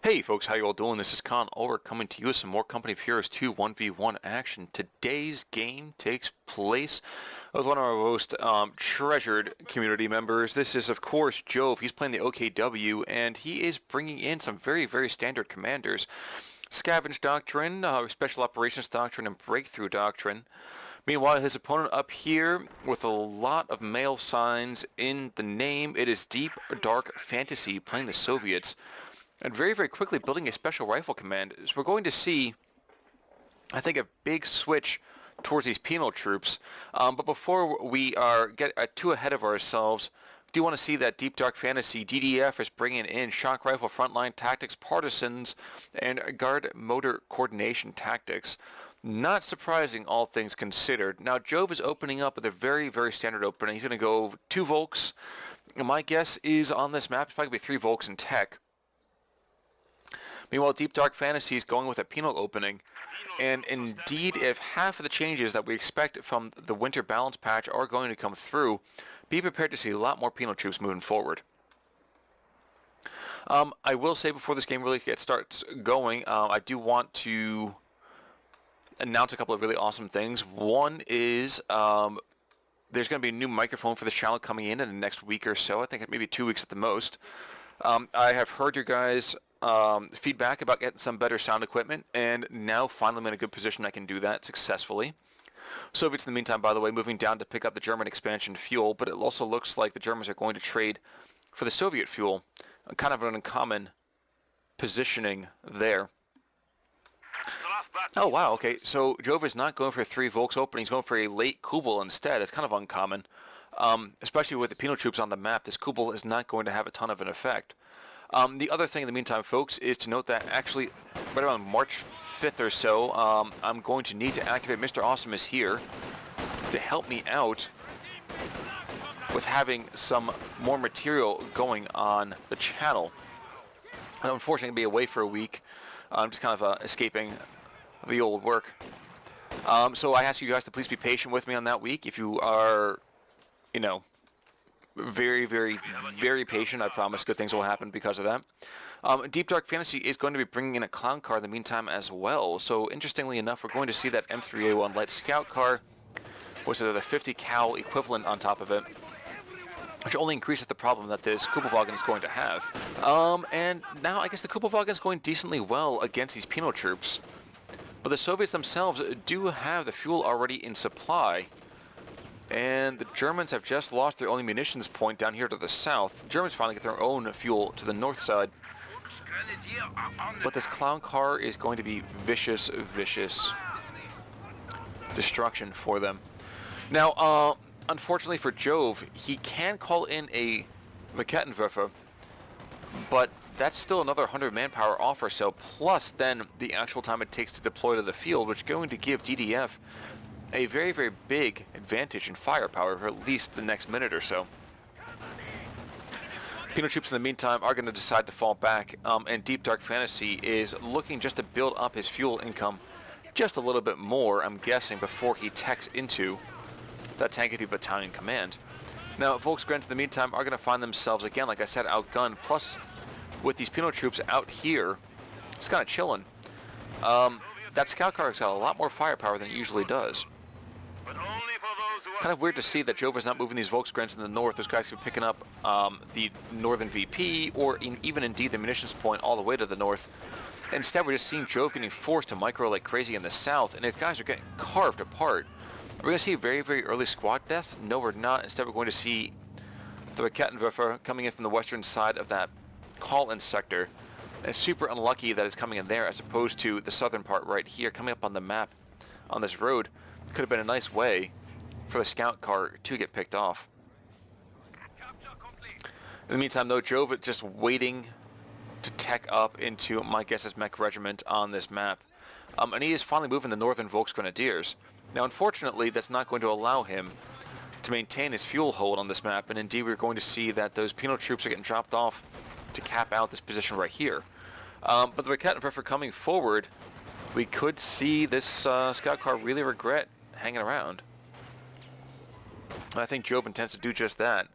Hey folks, how you all doing? This is Con Ulrich coming to you with some more Company of Heroes 2 1v1 action. Today's game takes place with one of our most treasured community members. This is, of course, Jove. He's playing the OKW, and he is bringing in some very standard commanders. Scavenge Doctrine, Special Operations Doctrine, and Breakthrough Doctrine. Meanwhile, his opponent up here with a lot of male signs in the name. It is Deep Dark Fantasy playing the Soviets. And very quickly building a special rifle command. So we're going to see, I think, a big switch towards these penal troops. But before we get too ahead of ourselves, I do want to see that Deep Dark Fantasy DDF is bringing in shock rifle frontline tactics, partisans, and guard motor coordination tactics. Not surprising, all things considered. Now, Jove is opening up with a very standard opening. He's going to go 2 Volks. My guess is on this map, it's probably going to be 3 Volks in tech. Meanwhile, Deep Dark Fantasy is going with a penal opening, and indeed, if half of the changes that we expect from the winter balance patch are going to come through, be prepared to see a lot more penal troops moving forward. I will say before this game really starts going, I do want to announce a couple of really awesome things. One is there's going to be a new microphone for this channel coming in the next week or so. I think maybe 2 weeks at the most. I have heard your guys' feedback about getting some better sound equipment, and now finally I'm in a good position I can do that successfully. Soviets in the meantime, by the way, moving down to pick up the German expansion fuel, but it also looks like the Germans are going to trade for the Soviet fuel. Kind of an uncommon positioning there. Oh wow, okay, so Jove is not going for 3 Volks opening, he's going for a late Kubel instead. It's kind of uncommon. Especially with the penal troops on the map, this Kubel is not going to have a ton of an effect. The other thing in the meantime, folks, is to note that actually right around March 5th or so, I'm going to need to activate Mr. Awesome is here to help me out with having some more material going on the channel. And unfortunately, I'm going to be away for a week. I'm just kind of escaping the old work. So I ask you guys to please be patient with me on that week. If you are, you know, very patient, I promise good things will happen because of that. Deep Dark Fantasy is going to be bringing in a clown car in the meantime as well. So interestingly enough, we're going to see that M3A1 light scout car, which is a 50 cal equivalent on top of it, which only increases the problem that this Kubelwagen is going to have. And now I guess the Kubelwagen is going decently well against these penal troops, but the Soviets themselves do have the fuel already in supply. And the Germans have just lost their only munitions point down here to the south. The Germans finally get their own fuel to the north side. But this clown car is going to be vicious destruction for them. Now, unfortunately for Jove, he can call in a Rakettenwerfer, but that's still another 100 manpower off or so, plus then the actual time it takes to deploy to the field, which is going to give DDF a very big advantage in firepower for at least the next minute or so. Penal troops in the meantime are going to decide to fall back, and Deep Dark Fantasy is looking just to build up his fuel income just a little bit more, I'm guessing, before he techs into that Tank Heavy Battalion command. Now, Volksgrens in the meantime are going to find themselves again, like I said, outgunned, plus with these penal troops out here, it's kind of chilling. That scout car has got a lot more firepower than it usually does. Kind of weird to see that Jove is not moving these Volksgrens in the north. Those guys are picking up the northern VP, or even indeed the munitions point all the way to the north. Instead, we're just seeing Jove getting forced to micro like crazy in the south, and his guys are getting carved apart. Are we going to see a very early squad death? No, we're not. Instead, we're going to see the Rakettenwerfer coming in from the western side of that call-in sector. And it's super unlucky that it's coming in there as opposed to the southern part right here, coming up on the map on this road. Could have been a nice way for the scout car to get picked off. In the meantime, though, Jove is just waiting to tech up into, my guess is, Mech Regiment on this map. And he is finally moving the Northern Volksgrenadiers. Now, unfortunately, that's not going to allow him to maintain his fuel hold on this map, and indeed we're going to see that those penal troops are getting dropped off to cap out this position right here. But the Rakettenwerfer coming forward, we could see this scout car really regret hanging around. I think Jove intends to do just that.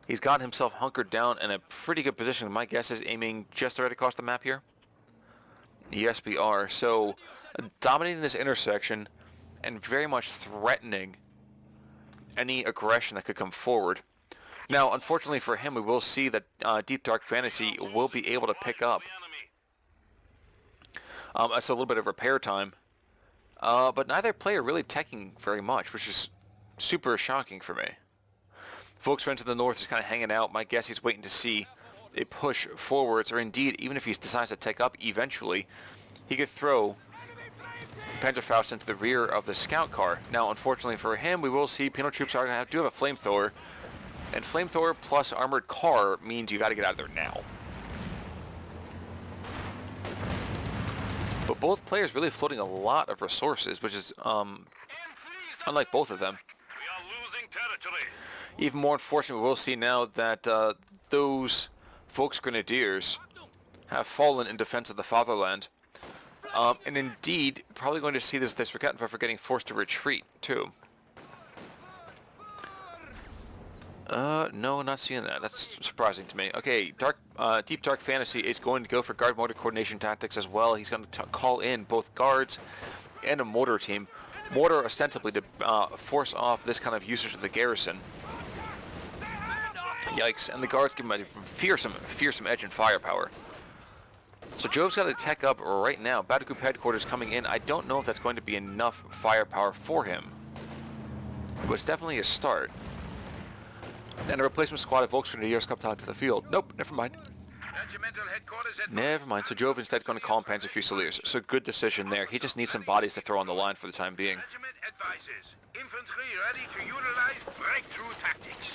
He's got himself hunkered down in a pretty good position. My guess is aiming just right across the map here. Yes, we are. So, dominating this intersection and very much threatening any aggression that could come forward. Now, unfortunately for him, we will see that Deep Dark Fantasy will be able to pick up. That's a little bit of repair time. But neither player really teching very much, which is super shocking for me. Volkswagen to the north is kind of hanging out. My guess he's waiting to see a push forwards, or indeed, even if he decides to take up eventually, he could throw Panzerfaust into the rear of the scout car. Now, unfortunately for him, we will see penal troops do have a flamethrower, and flamethrower plus armored car means you got to get out of there now. But both players really floating a lot of resources, which is unlike both of them. Even more unfortunate, we will see now that those Volksgrenadiers have fallen in defense of the fatherland. And indeed, probably going to see this Raketenwerfer getting forced to retreat, too. No, not seeing that. That's surprising to me. Okay, Deep Dark Fantasy is going to go for guard mortar coordination tactics as well. He's going to call in both guards and a mortar team. Mortar ostensibly to force off this kind of usage of the garrison. Yikes, and the guards give him a fearsome edge and firepower. So Jove's got to tech up right now. Battle Group Headquarters coming in. I don't know if that's going to be enough firepower for him. But it's definitely a start. And a replacement squad of Volksgrenadiers comes out to the field. Nope, never mind. Never mind. So Jove instead is going to call in Panzer Fusiliers. So good decision there. He just needs some bodies to throw on the line for the time being. Infantry ready to utilize breakthrough tactics.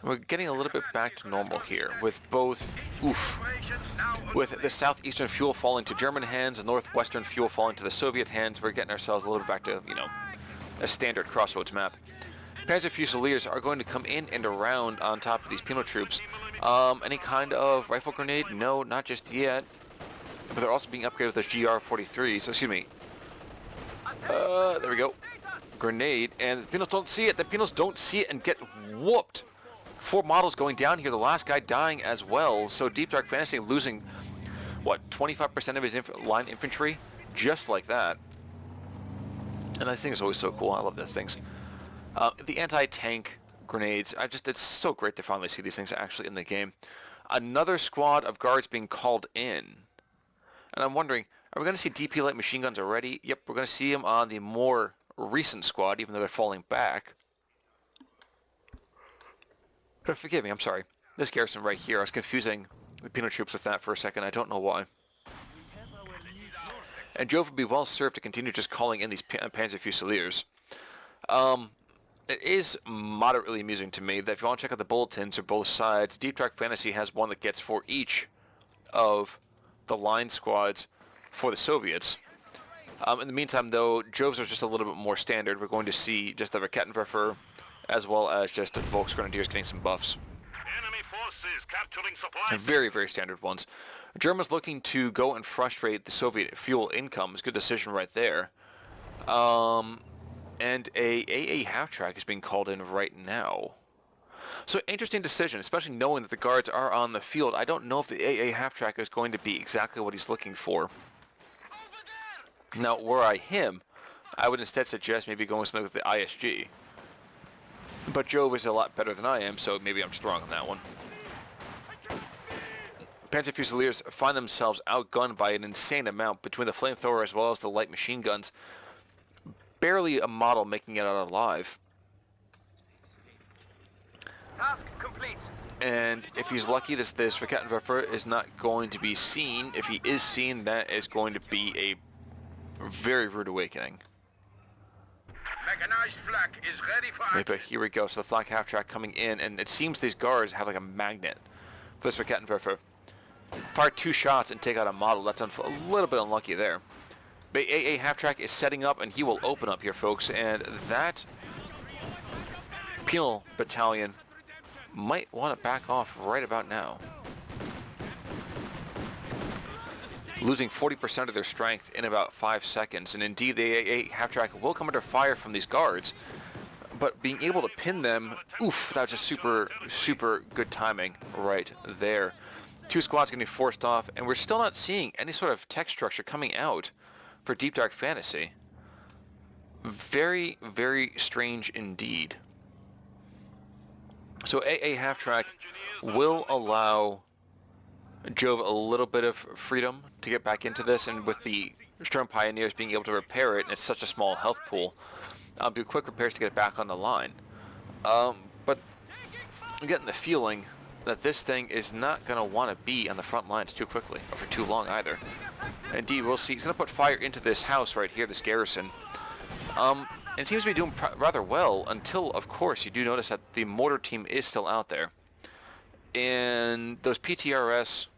We're getting a little bit back to normal here with both, with the southeastern fuel falling to German hands and northwestern fuel falling to the Soviet hands. We're getting ourselves a little bit back to, a standard crossroads map. Panzer Fusiliers are going to come in and around on top of these penal troops. Any kind of rifle grenade? No, not just yet. But they're also being upgraded with the GR-43s. Excuse me. There we go. Grenade. And the penals don't see it. The penals don't see it and get whooped. 4 models going down here. The last guy dying as well. So Deep Dark Fantasy losing, what, 25% of his line infantry? Just like that. And I think it's always so cool. I love those things. The anti-tank grenades, it's so great to finally see these things actually in the game. Another squad of guards being called in. And I'm wondering, are we going to see DP light machine guns already? Yep, we're going to see them on the more recent squad, even though they're falling back. Forgive me, I'm sorry. This garrison right here, I was confusing the penal troops with that for a second. I don't know why. And Jove would be well served to continue just calling in these Panzer Fusiliers. It is moderately amusing to me that if you want to check out the bulletins of both sides, Deep Dark Fantasy has one that gets for each of the line squads for the Soviets. In the meantime, though, Jove's are just a little bit more standard. We're going to see just the Raketenwerfer as well as just the Volksgrenadiers getting some buffs. Enemy forces capturing supplies. And very, very standard ones. Germans looking to go and frustrate the Soviet fuel incomes. Good decision right there. And a AA half-track is being called in right now. So interesting decision, especially knowing that the guards are on the field. I don't know if the AA half-track is going to be exactly what he's looking for. Now, were I him, I would instead suggest maybe going something with the ISG. But Jove is a lot better than I am, so maybe I'm just wrong on that one. Panzer Fusiliers find themselves outgunned by an insane amount between the flamethrower as well as the light machine guns. Barely a model making it out alive. Task complete. And if he's lucky, this Raketenwerfer is not going to be seen. If he is seen, that is going to be a very rude awakening. Mechanized flak is ready for action. But here we go. So the flak half-track coming in, and it seems these guards have like a magnet for this Raketenwerfer. Fire 2 shots and take out a model. That's a little bit unlucky there. But AA half-track is setting up, and he will open up here, folks. And that penal battalion might want to back off right about now. Losing 40% of their strength in about 5 seconds. And indeed, the AA half-track will come under fire from these guards. But being able to pin them, oof, that was just super, super good timing right there. 2 squads getting forced off, and we're still not seeing any sort of tech structure coming out for Deep Dark Fantasy. Very, very strange indeed. So AA half-track will allow Jove a little bit of freedom to get back into this, and with the Storm Pioneers being able to repair it, and it's such a small health pool, do quick repairs to get it back on the line. But I'm getting the feeling that this thing is not going to want to be on the front lines too quickly, or for too long either. Indeed, we'll see. He's going to put fire into this house right here, this garrison. And it seems to be doing rather well until, of course, you do notice that the mortar team is still out there. And those PTRD,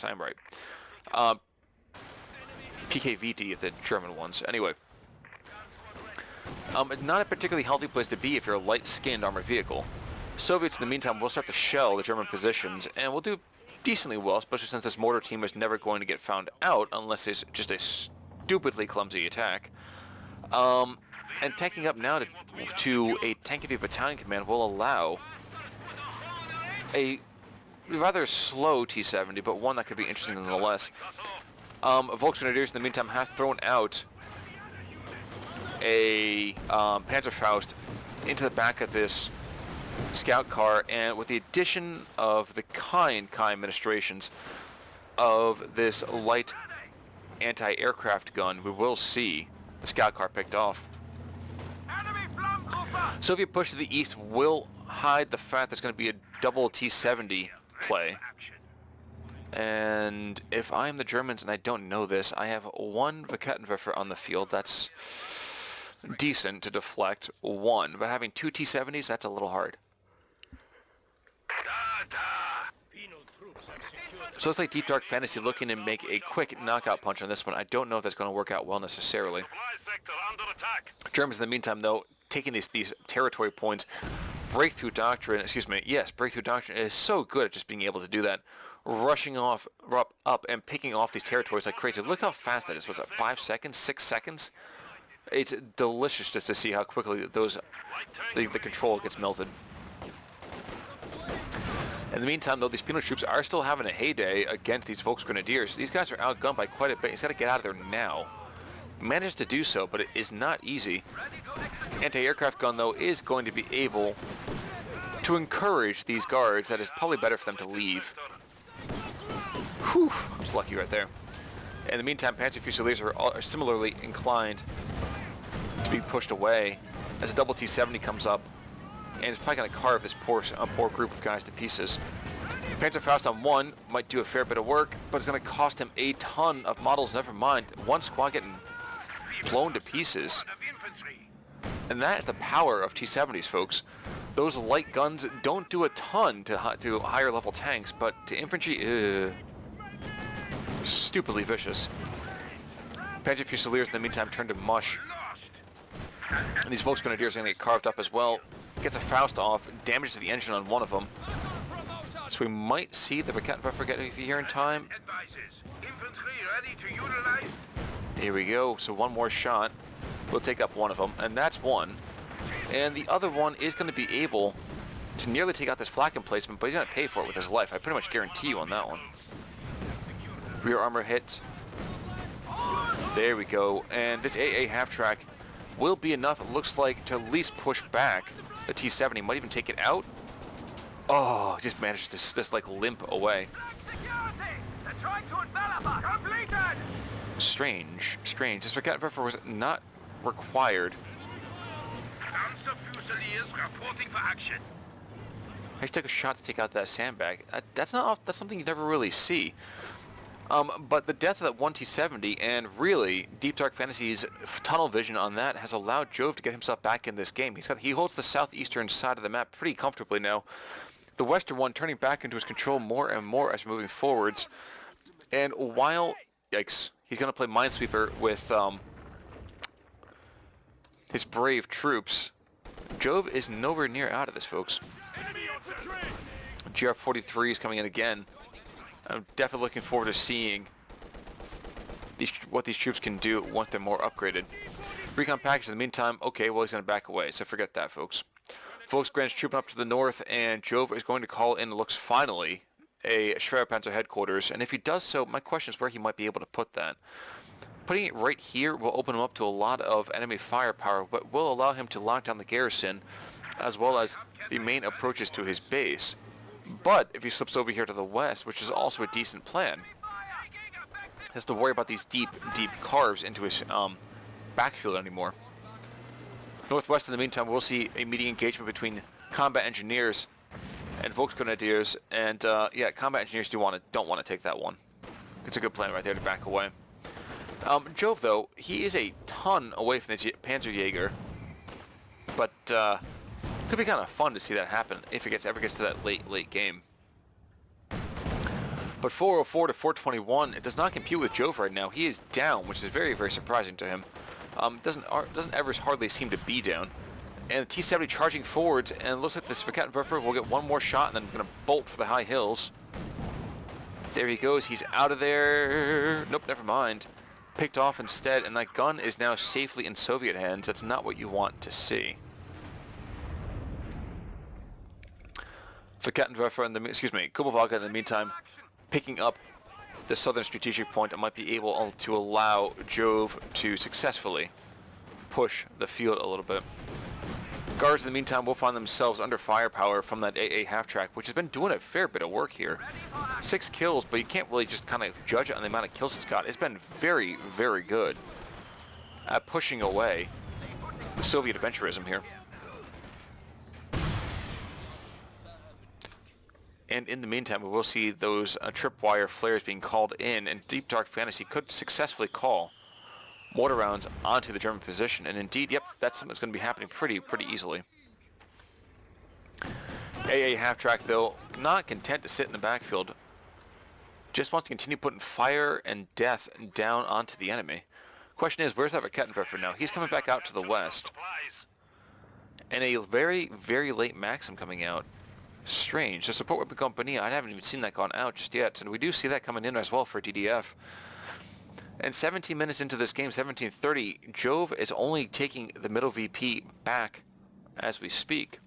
I'm right. PKVD, the German ones. Anyway. Not a particularly healthy place to be if you're a light-skinned armored vehicle. Soviets, in the meantime, will start to shell the German positions, and will do decently well, especially since this mortar team is never going to get found out unless it's just a stupidly clumsy attack. And tanking up now to a tank heavy battalion command will allow a rather slow T-70, but one that could be interesting nonetheless. Volksgrenadiers, in the meantime, have thrown out a Panzerfaust into the back of this scout car, and with the addition of the kind administrations of this light anti-aircraft gun, we will see the scout car picked off. Soviet push to the east will hide the fact there's going to be a double T-70 play. And if I'm the Germans and I don't know this, I have one Raketenwerfer on the field. That's decent to deflect one, but having 2 T-70s, that's a little hard. So it's like Deep Dark Fantasy looking to make a quick knockout punch on this one. I don't know if that's going to work out well necessarily. Germans, in the meantime, though, taking these territory points. Breakthrough Doctrine is so good at just being able to do that. Rushing up and picking off these territories like crazy. Look how fast that is. Was that 5 seconds? 6 seconds? It's delicious just to see how quickly the control gets melted. In the meantime, though, these penal troops are still having a heyday against these Volksgrenadiers. These guys are outgunned by quite a bit. He's got to get out of there now. Managed to do so, but it is not easy. Anti-aircraft gun, though, is going to be able to encourage these guards. That is probably better for them to leave. Whew, I was lucky right there. In the meantime, Panzer Fusiliers are similarly inclined to be pushed away as a double T-70 comes up, and it's probably going to carve this poor group of guys to pieces. Panzerfaust on 1 might do a fair bit of work, but it's going to cost him a ton of models, never mind. One squad getting blown to pieces. And that is the power of T-70s, folks. Those light guns don't do a ton to higher level tanks, but to infantry, stupidly vicious. Panzer Fusiliers, in the meantime, turn to mush. And these Volksgrenadiers are going to get carved up as well. Gets a Faust off, damage to the engine on one of them. So we might see the Raketenwerfer get here in time. Here we go. So one more shot. We'll take up one of them, and that's one. And the other one is going to be able to nearly take out this flak emplacement, but he's going to pay for it with his life. I pretty much guarantee you on that one. Rear armor hit. There we go. And this AA half-track will be enough, it looks like, to at least push back the T-70. Might even take it out. Oh, just managed to just like limp away. Strange. This Raketenwerfer was not required. I took a shot to take out that sandbag. That's something you never really see. But the death of that 1 T-70 and really Deep Dark Fantasy's tunnel vision on that has allowed Jove to get himself back in this game. He holds the southeastern side of the map pretty comfortably now. The western one turning back into his control more and more as we're moving forwards. And while, yikes, he's going to play Minesweeper with his brave troops, Jove is nowhere near out of this, folks. GR-43 is coming in again. I'm definitely looking forward to seeing what these troops can do once they're more upgraded. Recon package in the meantime, okay, well, he's going to back away, so forget that, folks. Volksgrand's trooping up to the north, and Jove is going to call in, looks finally, a Schwerpanzer headquarters. And if he does so, my question is where he might be able to put that. Putting it right here will open him up to a lot of enemy firepower, but will allow him to lock down the garrison, as well as the main approaches to his base. But if he slips over here to the west, which is also a decent plan, he has to worry about these deep carves into his backfield anymore. Northwest, in the meantime, we'll see a meeting engagement between combat engineers and Volksgrenadiers, and yeah, combat engineers don't want to take that one. It's a good plan right there to back away. Jove, though, he is a ton away from this Panzerjäger, but could be kind of fun to see that happen if it ever gets to that late game. But 404 to 421, it does not compute with Jove right now. He is down, which is very, very surprising to him. Doesn't ever hardly seem to be down. And T-70 charging forwards, and it looks like this Verkettenwerfer will get one more shot and then going to bolt for the high hills. There he goes. He's out of there. Nope, never mind. Picked off instead, and that gun is now safely in Soviet hands. That's not what you want to see. Verkettenwerfer Kubelwagen in the meantime, picking up the southern strategic point and might be able to allow Jove to successfully push the field a little bit. Guards in the meantime will find themselves under firepower from that AA half-track, which has been doing a fair bit of work here. 6 kills, but you can't really just kind of judge it on the amount of kills it's got. It's been very, very good at pushing away the Soviet adventurism here. And in the meantime, we will see those tripwire flares being called in, and Deep Dark Fantasy could successfully call mortar rounds onto the German position. And indeed, yep, that's something that's going to be happening pretty easily. AA half-track, though, not content to sit in the backfield. Just wants to continue putting fire and death down onto the enemy. Question is, where's that Verkettenwerfer now? He's coming back out to the west. And a very, very late Maxim coming out. Strange. The support weapon company, I haven't even seen that gone out just yet. And we do see that coming in as well for DDF. And 17 minutes into this game, 17:30, Jove is only taking the middle VP back as we speak.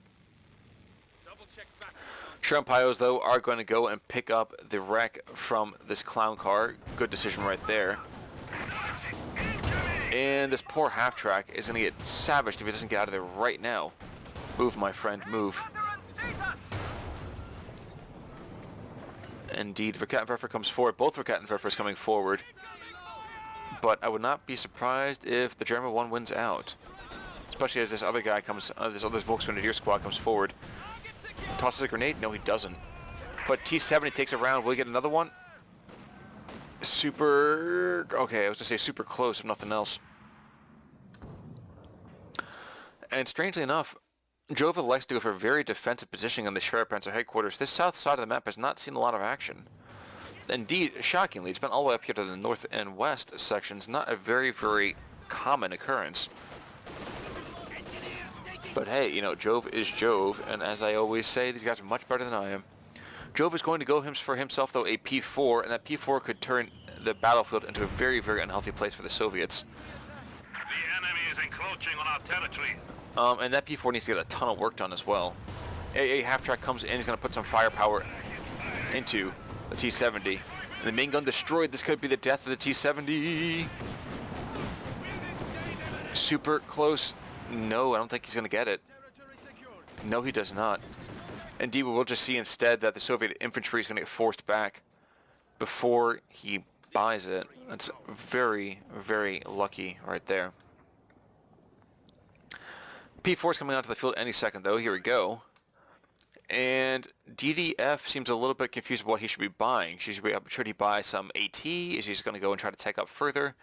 Shrimpayos, though, are going to go and pick up the wreck from this clown car. Good decision right there. And this poor half-track is going to get savaged if he doesn't get out of there right now. Move, my friend, move. Indeed, Verkettenwerfer comes forward. Both Verkettenwerfers coming forward. But I would not be surprised if the German one wins out. Especially as this other guy comes, this other Volksgrenadier squad comes forward. Tosses a grenade? No, he doesn't. But T-70 takes a round. Will he get another one? Super... Okay, I was going to say super close, if nothing else. And strangely enough, Jove elects to go for a very defensive positioning on the Schwerpanzer headquarters. This south side of the map has not seen a lot of action. Indeed, shockingly, it's been all the way up here to the north and west sections. Not a very, very common occurrence. But hey, you know, Jove is Jove, and as I always say, these guys are much better than I am. Jove is going to go for himself, though, a P4, and that P4 could turn the battlefield into a very, very unhealthy place for the Soviets. The enemy is encroaching on our territory. And that P4 needs to get a ton of work done as well. AA half-track comes in, he's going to put some firepower into the T-70. And the main gun destroyed. This could be the death of the T-70. Super close. No, I don't think he's going to get it. No, he does not. Indeed, we'll just see instead that the Soviet infantry is going to get forced back before he buys it. That's very, very lucky right there. P4 is coming onto the field any second, though. Here we go. And DDF seems a little bit confused about what he should be buying. Should he buy some AT? Is he just going to go and try to tech up further?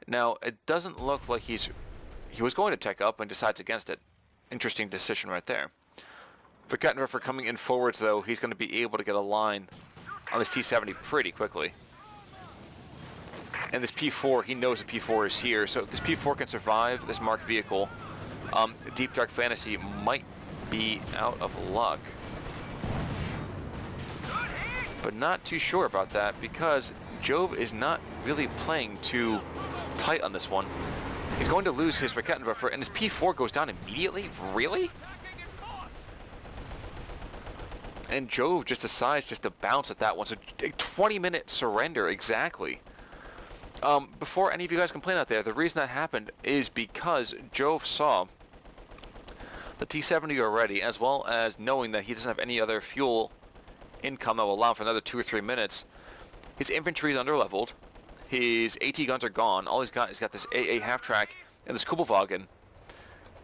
Now, it doesn't look like he was going to tech up and decides against it. Interesting decision right there. Verkettenwerfer coming in forwards, though, he's going to be able to get a line on this T-70 pretty quickly. And this P4, he knows the P4 is here, so if this P4 can survive this marked vehicle, Deep Dark Fantasy might be out of luck. But not too sure about that, because Jove is not really playing too tight on this one. He's going to lose his Verkettenwerfer, and his P4 goes down immediately? Really? And Jove just decides just to bounce at that one. So a 20-minute surrender exactly. Before any of you guys complain out there, the reason that happened is because Jove saw the T-70 already, as well as knowing that he doesn't have any other fuel income that will allow for another 2 or 3 minutes. His infantry is underleveled. His AT guns are gone. All he's got is this AA half-track and this Kubelwagen.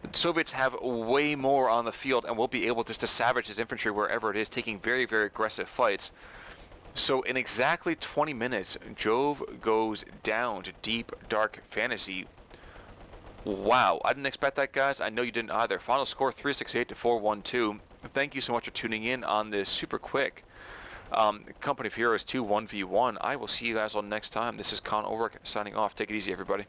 The Soviets have way more on the field and will be able just to savage his infantry wherever it is, taking very, very aggressive fights. So in exactly 20 minutes, Jove goes down to deep, dark fantasy. Wow, I didn't expect that, guys. I know you didn't either. Final score 368 to 412. Thank you so much for tuning in on this super quick Company of Heroes 2 1v1. I will see you guys all next time. This is Con Ulrich signing off. Take it easy, everybody.